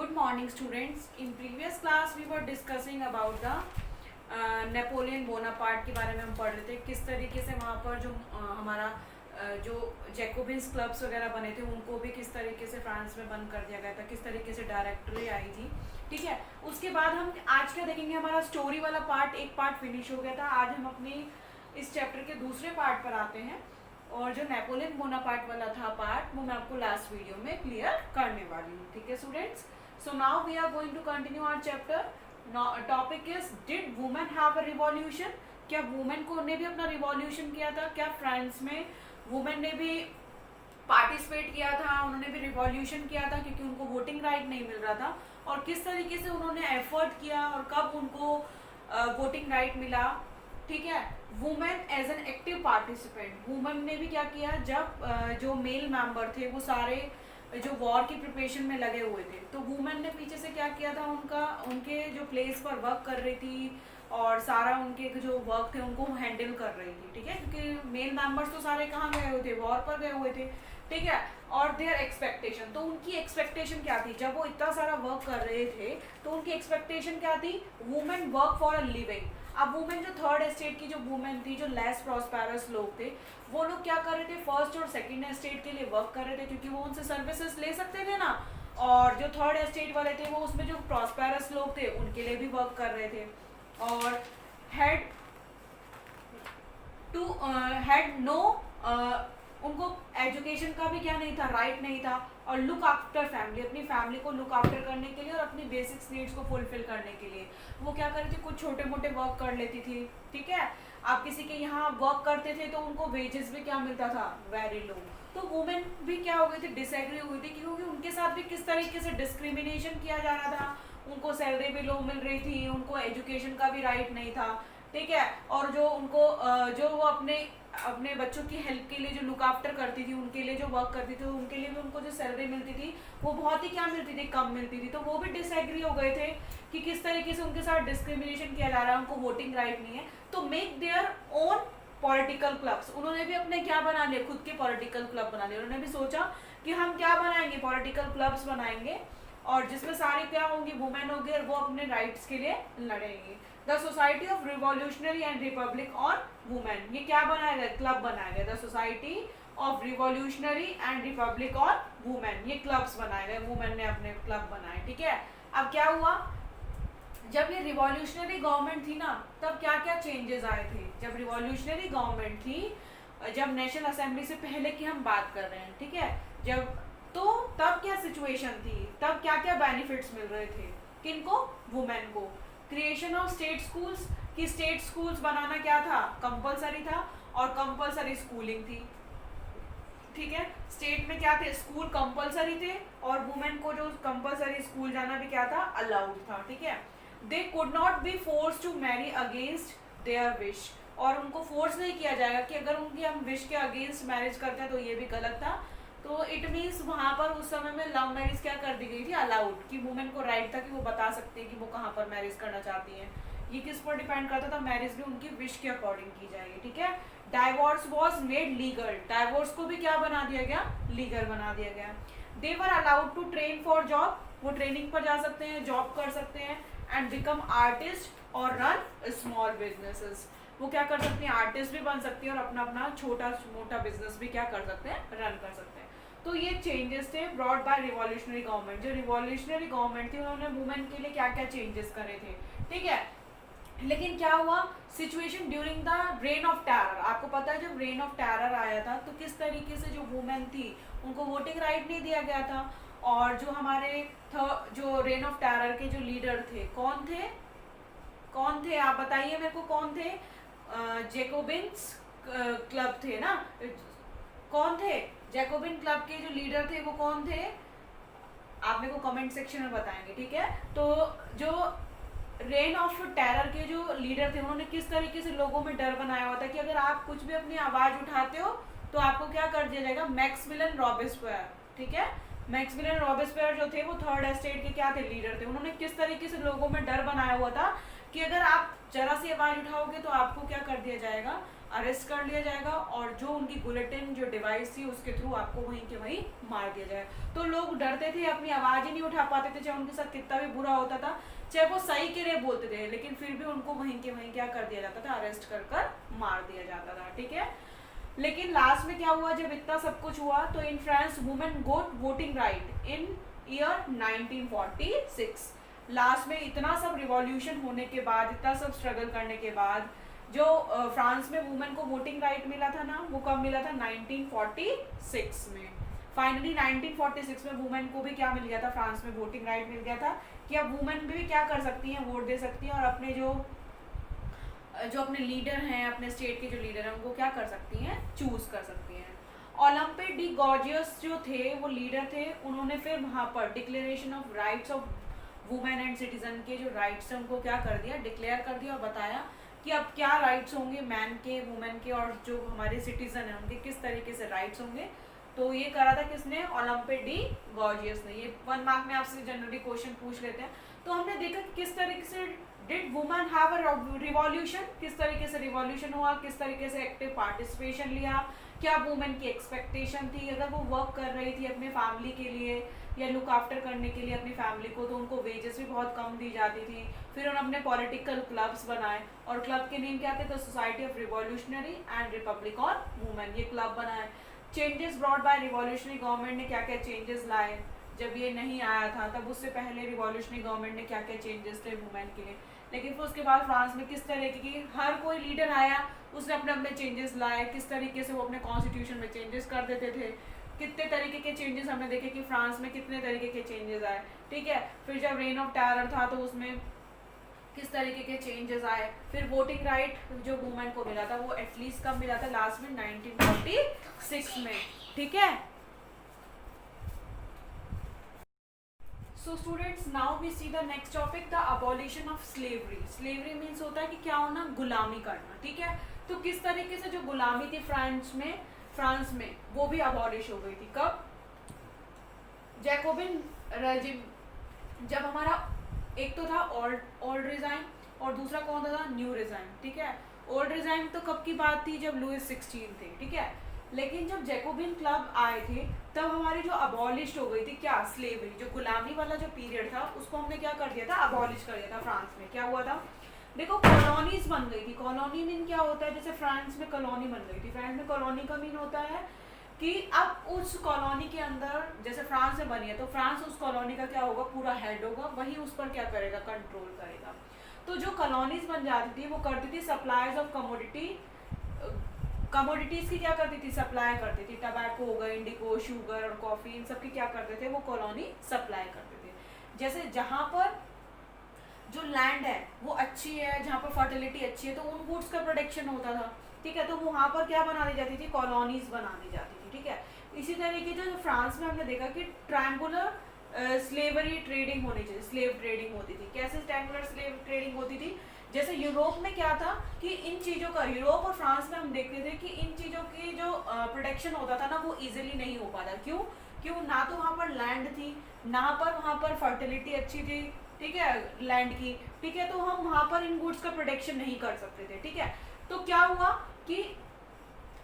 Good morning, students. In previous class, we were discussing about the Napoleon Bonaparte के बारे में हम पढ़ रहे थे, किस तरीके से वहाँ पर जो हमारा जो जैकोबिन्स क्लब्स वगैरह बने थे उनको भी किस तरीके से फ्रांस में बंद कर दिया गया था, किस तरीके से डायरेक्टरी आई थी। ठीक है, उसके बाद हम आज क्या देखेंगे, हमारा स्टोरी वाला पार्ट एक पार्ट फिनिश हो गया था। आज हम अपनी इस चैप्टर के दूसरे पार्ट पर आते हैं और जो नेपोलियन बोनापार्ट वाला था पार्ट वो मैं आपको लास्ट वीडियो में क्लियर करने वाली हूँ। ठीक है students, so now we are going to continue our chapter. Topic is did women have a revolution. क्या वुमेन को ने भी अपना रिवॉल्यूशन किया था? क्या फ्रांस में वुमेन ने भी पार्टिसिपेट किया था, उन्होंने भी रिवॉल्यूशन किया था क्योंकि उनको वोटिंग राइट नहीं मिल रहा था, और किस तरीके से उन्होंने एफर्ट किया और कब उनको वोटिंग राइट मिला। ठीक है, women as an active participant, women ने भी क्या किया जब जो मेल मेंबर थे वो सारे जो वॉर की प्रिपरेशन में लगे हुए थे, तो वुमेन ने पीछे से क्या किया था, उनके जो प्लेस पर वर्क कर रही थी और सारा उनके जो वर्क थे उनको हैंडल कर रही थी। ठीक है, क्योंकि मेल मेंबर्स तो सारे कहाँ गए हुए थे, वॉर पर गए हुए थे। ठीक है, और देयर एक्सपेक्टेशन, तो उनकी एक्सपेक्टेशन क्या थी जब वो इतना सारा वर्क कर रहे थे, तो उनकी एक्सपेक्टेशन क्या थी, women work for a living. अब वुमेन जो थर्ड एस्टेट की जो वुमेन थी, जो लेस प्रॉस्पेरस लोग थे, वो लोग क्या कर रहे थे, फर्स्ट और सेकंड एस्टेट के लिए वर्क कर रहे थे क्योंकि वो उनसे सर्विसेज ले सकते थे ना, और जो थर्ड एस्टेट वाले थे वो उसमें जो प्रॉस्पेरस लोग थे उनके लिए भी वर्क कर रहे थे, और हैड नो उनको एजुकेशन का भी क्या नहीं था, राइट नहीं था, और लुक आफ्टर फैमिली, अपनी फैमिली को लुक आफ्टर करने के लिए और अपनी बेसिक्स नीड्स को फुलफिल करने के लिए वो क्या कर रही थी, कुछ छोटे मोटे वर्क कर लेती थी। ठीक है, आप किसी के यहाँ वर्क करते थे तो उनको वेजेस भी क्या मिलता था, वेरी लो। तो वुमेन भी क्या हो गई थी, डिसएग्री हुई थी क्योंकि उनके साथ भी किस तरीके से डिस्क्रिमिनेशन किया जा रहा था, उनको सैलरी भी लो मिल रही थी, उनको एजुकेशन का भी राइट नहीं था। ठीक है, और जो उनको जो वो अपने बच्चों की हेल्प के लिए जो लुक आफ्टर करती थी, उनके लिए जो वर्क करती थी, उनके लिए भी उनको जो सैलरी मिलती थी वो बहुत ही क्या मिलती थी, कम मिलती थी। तो वो भी डिसएग्री हो गए थे कि किस तरीके से उनके साथ डिस्क्रिमिनेशन किया जा रहा है, उनको वोटिंग राइट नहीं है। तो make their own political clubs, उन्होंने भी अपने क्या बना लिए, खुद के पॉलिटिकल क्लब बना लिए। उन्होंने भी सोचा कि हम क्या बनाएंगे, पॉलिटिकल क्लब्स बनाएंगे और जिसमें सारी क्या होंगी, वुमेन होगी और वो अपने राइट्स के लिए लड़ेंगी। The society of revolutionary and Republic on women, ये क्या बनाया गया, क्लब बनाया गया। The society of revolutionary and Republic on women, ये क्लब्स बनाए गए, वुमेन ने अपने क्लब बनाए। ठीक है, अब क्या हुआ, जब ये रिवॉल्यूशनरी गवर्नमेंट थी ना, तब क्या क्या चेंजेस आए थे। जब रिवॉल्यूशनरी गवर्नमेंट थी, जब नेशनल असेंबली से पहले की हम बात कर रहे हैं, ठीक है, जब तो तब क्या सिचुएशन थी, तब क्या क्या बेनिफिट्स मिल रहे थे, किनको, वुमेन को। क्रिएशन ऑफ स्टेट स्कूल्स, कि स्टेट स्कूल्स बनाना क्या था, कंपलसरी था, और कंपलसरी स्कूलिंग थी। ठीक है, स्टेट में क्या थे, स्कूल कंपलसरी थे, और वुमेन को जो कंपलसरी स्कूल जाना भी क्या था, अलाउड था। ठीक है, they could not be force to marry against their wish, और उनको फोर्स नहीं किया जाएगा कि अगर उनकी हम विश के अगेंस्ट मैरिज करते हैं तो ये भी गलत था। तो इट मीन्स वहाँ पर उस समय में लव मैरिज क्या कर दी गई थी, अलाउड, कि वुमेन को राइट था कि वो बता सकती है कि वो कहाँ पर मैरिज करना चाहती हैं। ये किस पर डिपेंड करता था, मैरिज भी उनकी विश के अकॉर्डिंग की जाएगी। ठीक है, divorce was made legal, divorce को भी क्या बना दिया गया, लीगल बना दिया गया। They were allowed to train for job, वो ट्रेनिंग पर जा सकते हैं, जॉब कर सकते हैं, एंड बिकम आर्टिस्ट और रन स्मॉल बिजनेसेस, वो क्या कर सकती हैं, आर्टिस्ट भी बन सकती है और अपना अपना छोटा मोटा बिजनेस भी क्या कर सकते हैं, रन कर सकते हैं। तो ये चेंजेस थे ब्रॉड बाय रिवॉल्यूशनरी गवर्नमेंट। जो रिवॉल्यूशनरी गवर्नमेंट थी उन्होंने वुमेन के लिए क्या क्या चेंजेस करे थे। ठीक है, लेकिन क्या हुआ, situation during the rain of terror, आपको पता है जब रेन ऑफ टेरर आया था तो किस तरीके से जो वुमेन थी उनको वोटिंग राइट नहीं दिया गया था, और जो हमारे जो रेन ऑफ टेरर के जो लीडर थे कौन थे, कौन थे आप बताइए मेरे को, कौन थे, जैकोबिन्स क्लब थे ना, कौन थे, जैकोबिन क्लब के जो लीडर थे वो कौन थे, आप मेरे को कमेंट सेक्शन में बताएंगे। ठीक है, तो जो रेन ऑफ टेरर के जो लीडर थे उन्होंने किस तरीके से लोगों में डर बनाया हुआ था कि अगर आप कुछ भी अपनी आवाज उठाते हो तो आपको क्या कर दिया जाएगा, मैक्सिमिलियन रॉबेस्पियर। ठीक है, मैक्सिमिलियन रॉबेस्पियर जो थे वो थर्ड एस्टेट के क्या थे, लीडर थे। उन्होंने किस तरीके से लोगों में डर बनाया हुआ था कि अगर आप जरा सी आवाज उठाओगे तो आपको क्या कर दिया जाएगा, अरेस्ट कर लिया जाएगा, और जो उनकी बुलेटिन जो डिवाइस थी उसके थ्रू आपको वहीं के वहीं मार दिया जाएगा। तो लोग डरते थे, अपनी आवाज ही नहीं उठा पाते थे, चाहे उनके साथ कितना भी बुरा होता था, चाहे वो सही के लिए बोलते थे, लेकिन फिर भी उनको वहीं के वहीं क्या कर दिया जाता था, अरेस्ट कर कर मार दिया जाता था। ठीक है, लेकिन लास्ट में क्या हुआ, जब इतना सब कुछ हुआ तो in France women got voting right in year 1946। Last में इतना सब रिवॉल्यूशन होने के बाद, इतना सब स्ट्रगल करने के बाद जो फ्रांस में वुमेन को वोटिंग राइट मिला था ना, वो कब मिला था, 1946 में। फाइनली 1946 में वुमेन को भी क्या मिल गया था, फ्रांस में वोटिंग राइट मिल गया था कि अब वुमेन भी क्या कर सकती हैं, वोट दे सकती हैं, और अपने जो अपने लीडर हैं, अपने स्टेट के जो लीडर हैं, उनको क्या कर सकती हैं, चूज कर सकती हैं। ओलंपे डी गॉर्जियस जो थे वो लीडर थे, उन्होंने फिर वहाँ पर declaration of rights of women and citizen के जो राइट्स हैं उनको क्या कर दिया, डिक्लेयर कर दिया, और बताया कि अब क्या राइट्स होंगे मैन के, वुमेन के, और जो हमारे सिटीजन हैं उनके किस तरीके से राइट्स होंगे। तो ये करा था किसने, ओलंपे डी गॉर्जियस ने। ये 1 मार्क में आपसे जनरली क्वेश्चन पूछ लेते हैं। तो हमने देखा कि किस तरीके से did women have a revolution, किस तरीके से रिवॉल्यूशन हुआ, किस तरीके से एक्टिव पार्टिसिपेशन लिया, क्या वुमेन की एक्सपेक्टेशन थी, अगर वो वर्क कर रही थी अपने फैमिली के लिए या लुक आफ्टर करने के लिए अपनी फैमिली को, तो उनको वेजेस भी बहुत कम दी जाती थी। फिर उन्होंने अपने पॉलिटिकल क्लब्स बनाए, और क्लब के नेम क्या थे, the society of revolutionary and Republic on women, ये क्लब बनाए। Changes brought by revolutionary government ने क्या क्या चेंजेस लाए, जब ये नहीं आया था तब उससे पहले रिवॉल्यूशनरी गवर्नमेंट ने क्या क्या चेंजेस थे वुमेन के लिए। लेकिन फिर उसके बाद फ्रांस में किस तरीके की, हर कोई लीडर आया, उसने अपने अपने चेंजेस लाए, किस तरीके से वो अपने कॉन्स्टिट्यूशन में चेंजेस कर देते थे, कितने तरीके के चेंजेस हमने देखे कि फ्रांस में कितने तरीके के चेंजेस आए। ठीक है, फिर जब रेन ऑफ टेरर था तो उसमें किस तरीके के चेंजेस आए। फिर वोटिंग राइट जो वुमेन को मिला था वो एटलीस्ट कब मिला था, लास्ट में 1946 में। ठीक है, so students now we see the next topic, the abolition of slavery. Slavery means होता है कि क्या होना, गुलामी करना। ठीक है, तो किस तरीके से जो गुलामी थी फ्रांस में वो भी अबॉलिश हो गई थी। कब, जैकोबिन रेजिम, जब हमारा एक तो था ओल्ड रिजाइन और दूसरा कौन था, न्यू रिजाइन। ठीक है, ओल्ड रिजाइन तो कब की बात थी, जब लुइस 16 थे। ठीक है, लेकिन जब जैकोबिन क्लब आए थे तब हमारी जो अबॉलिश हो गई थी क्या, स्लेवरी, जो गुलामी वाला जो पीरियड था उसको हमने क्या कर दिया था, अबॉलिश कर दिया था। फ्रांस में क्या हुआ था, देखो कॉलोनीज बन गई थी। कॉलोनी मीन क्या होता है, जैसे फ्रांस में कॉलोनी बन गई थी। फ्रांस में कॉलोनी का मीन होता है कि अब उस कॉलोनी के अंदर, जैसे फ्रांस में बनी है तो फ्रांस उस कॉलोनी का क्या होगा, पूरा हेड होगा, वही उस पर क्या करेगा, कंट्रोल करेगा। तो जो कॉलोनीज बन जाती थी वो करती थी सप्लाईज ऑफ कमोडिटीज की क्या करती थी, सप्लाई करती थी। टबैको हो गए, इंडिगो, शुगर और कॉफी, इन सब की क्या करते थे, वो कॉलोनी सप्लाई करते थे। जैसे जहाँ पर जो लैंड है वो अच्छी है, जहाँ पर फर्टिलिटी अच्छी है, तो उन गुड्स का प्रोडक्शन होता था। ठीक है, तो वहाँ पर क्या बना दी जाती थी, कॉलोनीज बना दी जाती थी। ठीक है, इसी तरीके से जो फ्रांस में हमने देखा कि ट्रायंगुलर स्लेवरी ट्रेडिंग होनी चाहिए, स्लेव ट्रेडिंग होती थी। कैसे ट्रायंगुलर स्लेव ट्रेडिंग होती थी, जैसे यूरोप में क्या था कि इन चीज़ों का, यूरोप और फ्रांस में हम देखते थे कि इन चीज़ों की जो प्रोडक्शन होता था ना वो इजीली नहीं हो पाता। क्यों ना तो वहाँ पर लैंड थी, ना पर वहाँ पर फर्टिलिटी अच्छी थी। ठीक है, लैंड की। ठीक है, तो हम वहाँ पर इन गुड्स का प्रोडक्शन नहीं कर सकते थे। ठीक है, तो क्या हुआ कि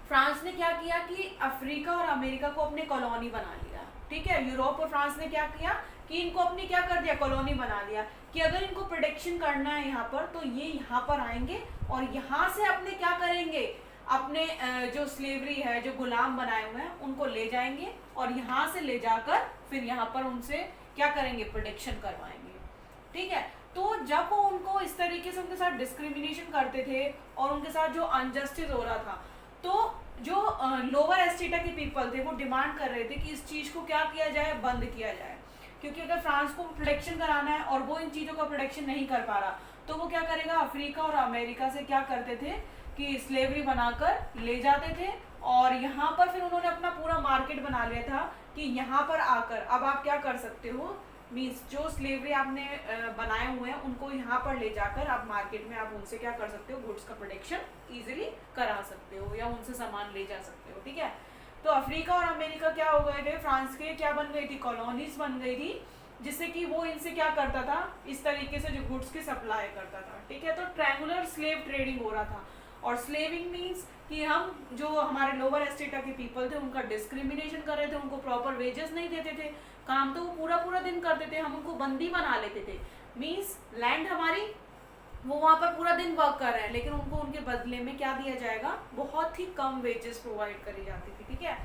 फ्रांस ने क्या किया कि अफ्रीका और अमेरिका को अपने कॉलोनी बना लिया। ठीक है, यूरोप और फ्रांस ने क्या किया कि इनको अपनी क्या कर दिया, कॉलोनी बना दिया, कि अगर इनको प्रोटेक्शन करना है यहाँ पर तो ये यहाँ पर आएंगे और यहाँ से अपने क्या करेंगे, अपने जो स्लेवरी है, जो गुलाम बनाए हुए हैं उनको ले जाएंगे और यहाँ से ले जाकर फिर यहाँ पर उनसे क्या करेंगे, प्रोटेक्शन करवाएंगे। ठीक है, तो जब वो उनको इस तरीके से उनके साथ डिस्क्रिमिनेशन करते थे और उनके साथ जो अनजस्टिस हो रहा था, तो जो लोअर एस्टेटा के पीपल थे वो डिमांड कर रहे थे कि इस चीज़ को क्या किया जाए, बंद किया जाए। क्योंकि अगर फ्रांस को प्रोटेक्शन कराना है और वो इन चीज़ों का प्रोटेक्शन नहीं कर पा रहा तो वो क्या करेगा, अफ्रीका और अमेरिका से क्या करते थे कि स्लेवरी बनाकर ले जाते थे और यहाँ पर फिर उन्होंने अपना पूरा मार्केट बना लिया था कि यहाँ पर आकर अब आप क्या कर सकते हो, मीन्स जो स्लेवरी आपने बनाए हुए हैं उनको यहाँ पर ले जाकर आप मार्केट में आप उनसे क्या कर सकते हो, गुड्स का प्रोडक्शन इजीली करा सकते हो या उनसे सामान ले जा सकते हो। ठीक है, तो अफ्रीका और अमेरिका क्या हो गए थे, फ्रांस के क्या बन गई थी, कॉलोनीज बन गई थी जिससे कि वो इनसे क्या करता था, इस तरीके से जो गुड्स की सप्लाई करता था, ठीक है। तो ट्रायंगुलर स्लेव ट्रेडिंग हो रहा था। और स्लेविंग मीन्स कि हम जो हमारे लोअर एस्टेटा के पीपल थे उनका डिस्क्रिमिनेशन कर रहे थे, उनको प्रॉपर वेजेस नहीं देते थे, काम तो वो पूरा पूरा दिन करते थे, हम उनको बंदी बना लेते थे। मीन्स लैंड हमारी, वो वहाँ पर पूरा दिन वर्क कर रहे हैं, लेकिन उनको उनके बदले में क्या दिया जाएगा, बहुत ही कम वेजेस प्रोवाइड करी जाती थी, ठीक है।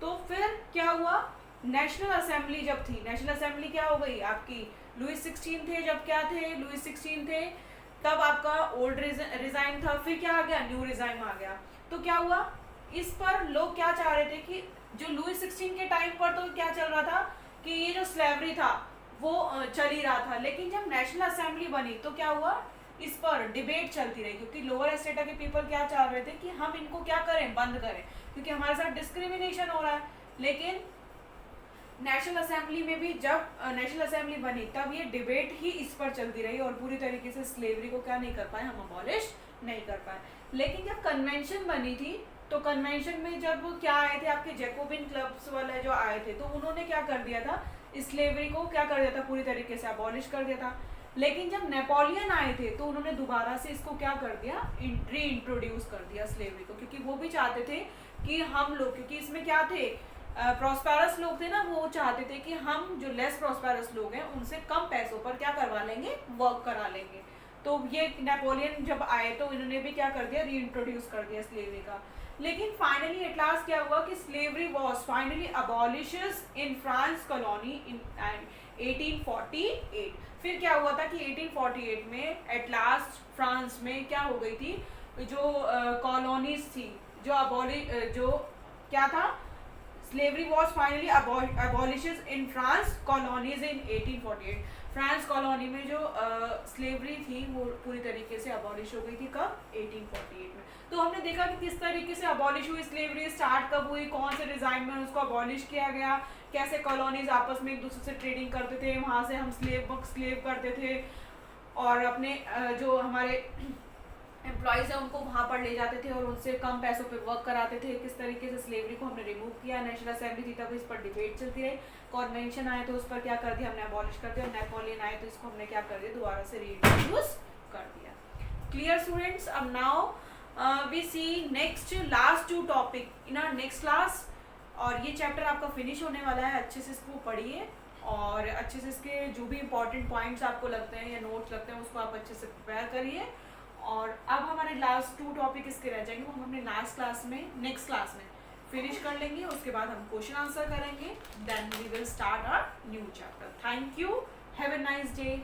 तो फिर क्या हुआ, नेशनल असेंबली जब थी, नेशनल असेंबली क्या हो गई आपकी, लुईस 16 थे जब, क्या थे, लुईस 16 थे तब आपका ओल्ड रिजाइन था, फिर क्या आ गया, न्यू रिजाइन आ गया। तो क्या हुआ, इस पर लोग क्या चाह रहे थे कि जो लुईस 16 के टाइम पर तो क्या चल रहा था कि ये जो स्लेवरी था वो चल ही रहा था, लेकिन जब नेशनल असेंबली बनी तो क्या हुआ, इस पर डिबेट चलती रही, क्योंकि लोअर एस्टेटा के पीपल क्या चाह रहे थे कि हम इनको क्या करें, बंद करें, क्योंकि हमारे साथ डिस्क्रिमिनेशन हो रहा है। लेकिन नेशनल असेंबली में भी जब नेशनल असेंबली बनी तब ये डिबेट ही इस पर चलती रही और पूरी तरीके से स्लेवरी को क्या नहीं कर पाए, हम अबॉलिश नहीं कर पाए। लेकिन जब कन्वेंशन बनी थी तो कन्वेंशन में जब क्या आए थे आपके जैकोबिन क्लब्स वाले जो आए थे, तो उन्होंने क्या कर दिया था, स्लेवरी को क्या कर दिया था, पूरी तरीके से अबॉलिश कर दिया था। लेकिन जब नेपोलियन आए थे तो उन्होंने दोबारा से इसको क्या कर दिया, री इंट्रोड्यूस कर दिया स्लेवरी को, क्योंकि वो भी चाहते थे कि हम लोग, क्योंकि इसमें क्या थे, प्रॉस्पेरस लोग थे ना, वो चाहते थे कि हम जो लेस प्रॉस्पेरस लोग हैं उनसे कम पैसों पर क्या करवा लेंगे, वर्क करा लेंगे। तो ये नेपोलियन जब आए तो इन्होंने भी क्या कर दिया, री इंट्रोड्यूस कर दिया स्लेवरी का। लेकिन फाइनली एट लास्ट क्या हुआ कि slavery was finally अबॉलिशेस in France colony इन 1848। फिर क्या हुआ था कि 1848 में एट लास्ट फ्रांस में क्या हो गई थी, जो कॉलोनीज थी, जो क्या था, slavery was finally अबॉलिशेस in France colonies in 1848। France colony में जो स्लेवरी थी वो पूरी तरीके से अबॉलिश हो गई थी, कब, 1848 में। तो हमने देखा कि किस तरीके से अबॉलिश हुई स्लेवरी, स्टार्ट कब हुई, कौन से डिजाइन में उसको अबॉलिश किया गया, कैसे कॉलोनीज आपस में एक दूसरे से ट्रेडिंग करते थे, वहाँ से हम स्लेव करते थे और अपने जो हमारे एम्प्लॉयज़ हैं उनको वहाँ पर ले जाते थे और उनसे कम पैसों पे वर्क कराते थे। किस तरीके से स्लेवरी को हमने रिमूव किया, नेशनल असेंबली थी तब इस पर डिबेट चलती रही, कॉन्वेंशन आए तो उस पर क्या कर दिया, हमने अबॉलिश कर दिया, नेपोलियन आए तो इसको हमने क्या कर दिया, दोबारा से रीइंट्रोड्यूस कर दिया। क्लियर स्टूडेंट्स, अब now we see next last two topic in our next class. और ये चैप्टर आपका फिनिश होने वाला है, अच्छे से इसको पढ़िए और अच्छे से इसके जो भी इंपॉर्टेंट पॉइंट्स आपको लगते हैं या नोट्स लगते हैं उसको आप अच्छे से प्रिपेयर करिए। और अब हमारे लास्ट 2 टॉपिक इसके रह जाएंगे, वो हम अपने लास्ट क्लास में, नेक्स्ट क्लास में फिनिश कर लेंगे। उसके बाद हम क्वेश्चन आंसर करेंगे, then we will start our new chapter. Thank you, have a nice day.